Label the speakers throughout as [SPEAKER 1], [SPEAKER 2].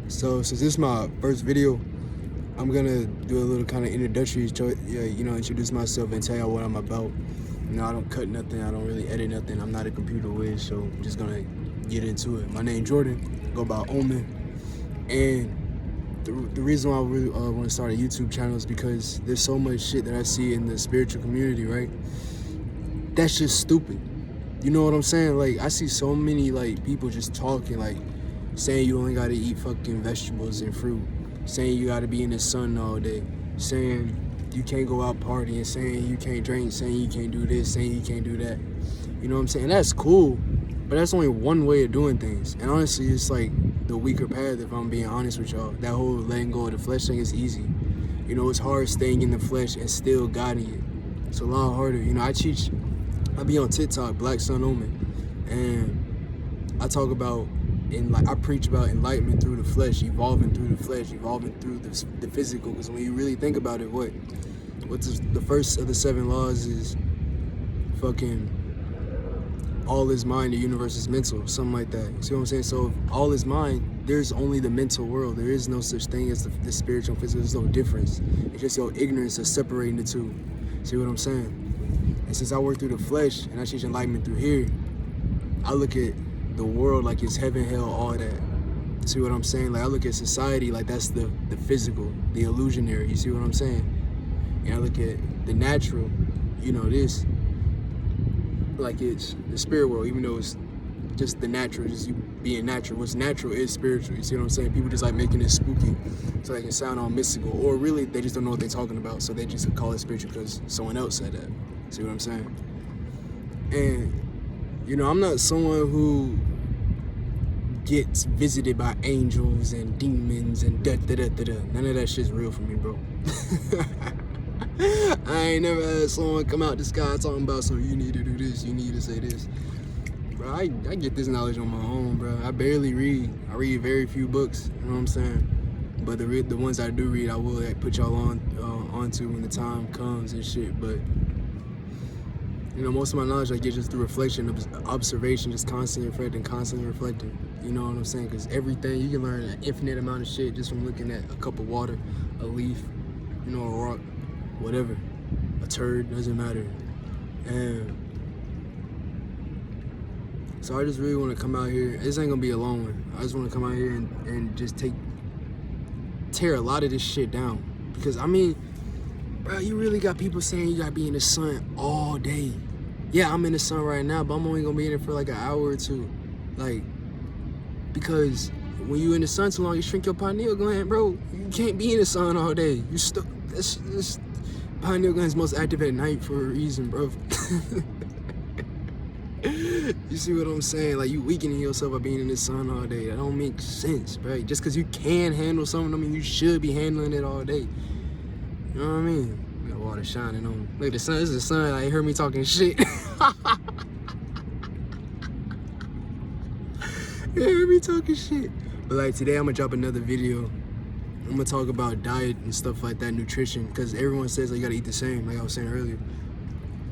[SPEAKER 1] So since this is my first video, I'm gonna do a little kind of introductory, introduce myself and tell y'all what I'm about. You know, I don't cut nothing, I don't really edit nothing. I'm not a computer whiz, so I'm just gonna get into it. My name Jordan, go by Omen, and the reason why I really want to start a YouTube channel is because there's so much shit that I see in the spiritual community, right? That's just stupid. You know what I'm saying? Like, I see so many like people just talking, like saying you only gotta eat fucking vegetables and fruit, saying you gotta be in the sun all day, saying you can't go out partying, saying you can't drink, saying you can't do this, saying you can't do that. You know what I'm saying? That's cool, but that's only one way of doing things. And honestly, it's like the weaker path, if I'm being honest with y'all. That whole letting go of the flesh thing is easy. You know, it's hard staying in the flesh and still guiding it. It's a lot harder. You know, I be on TikTok, Black Sun Omen, and I talk about, I preach about enlightenment through the flesh, evolving through the flesh, evolving through the physical. Because when you really think about it, what's the first of the 7 laws is fucking all is mind, the universe is mental, something like that. You see what I'm saying? So if all is mind, there's only the mental world. There is no such thing as the spiritual and physical. There's no difference. It's just your ignorance of separating the two. See what I'm saying? And since I work through the flesh and I teach enlightenment through here, I look at the world like it's heaven, hell, all that. See what I'm saying? Like, I look at society like that's the physical, the illusionary. You see what I'm saying? And I look at the natural, you know, this, like it's the spirit world, even though it's just the natural, just you being natural. What's natural is spiritual. You see what I'm saying? People just like making it spooky so they can sound all mystical, or really they just don't know what they're talking about, so they just call it spiritual because someone else said that. See what I'm saying? And you know, I'm not someone who gets visited by angels and demons and da-da-da-da-da. None of that shit's real for me, bro. I ain't never had someone come out the sky talking about, so you need to do this, you need to say this. Bro, I get this knowledge on my own, bro. I barely read. I read very few books, you know what I'm saying? But the ones I do read, I will put y'all onto when the time comes and shit. But you know, most of my knowledge I get just through reflection, observation, just constantly reflecting. You know what I'm saying? Because everything, you can learn an infinite amount of shit just from looking at a cup of water, a leaf, you know, a rock, whatever, a turd, doesn't matter. And so I just really want to come out here. This ain't gonna be a long one. I just want to come out here and just tear a lot of this shit down. Because I mean, bro, you really got people saying you gotta be in the sun all day. Yeah, I'm in the sun right now, but I'm only gonna be in it for like an hour or two. Like, because when you in the sun too long, you shrink your pineal gland, bro. You can't be in the sun all day. You stuck. This pineal gland is most active at night for a reason, bro. You see what I'm saying? Like, you weakening yourself by being in the sun all day. That don't make sense, bro. Just because you can handle something, I mean, you should be handling it all day. You know what I mean? Got water shining on me. Look, the sun, this is the sun. I heard me talking shit. You heard me talking shit. But like, today I'm gonna drop another video. I'm gonna talk about diet and stuff like that, nutrition. Because everyone says like, you gotta eat the same, like I was saying earlier.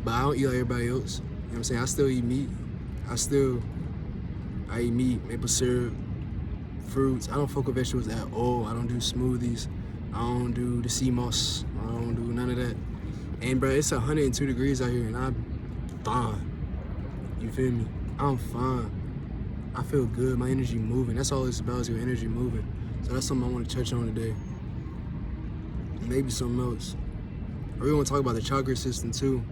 [SPEAKER 1] But I don't eat like everybody else. You know what I'm saying? I still eat meat. I eat meat, maple syrup, fruits. I don't fuck with vegetables at all. I don't do smoothies. I don't do the sea moss. I don't do none of that. And bro, it's 102 degrees out here and I'm fine. You feel me? I'm fine. I feel good. My energy moving. That's all it's about, is your energy moving. So that's something I want to touch on today. Maybe something else. I really want to talk about the chakra system too.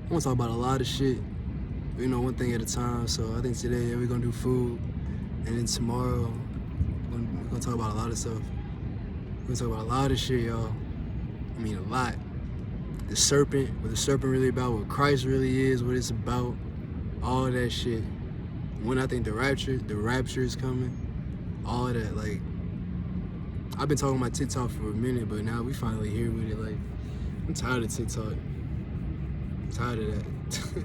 [SPEAKER 1] I want to talk about a lot of shit. You know, one thing at a time. So I think today we're going to do food. And then tomorrow, we're going to talk about a lot of stuff. We're going to talk about a lot of shit, y'all. I mean, a lot. The serpent, what the serpent really about, what Christ really is, what it's about, all that shit. When I think the rapture is coming, all of that. Like, I've been talking about TikTok for a minute, but now we finally here with it. Like, I'm tired of TikTok. I'm tired of that.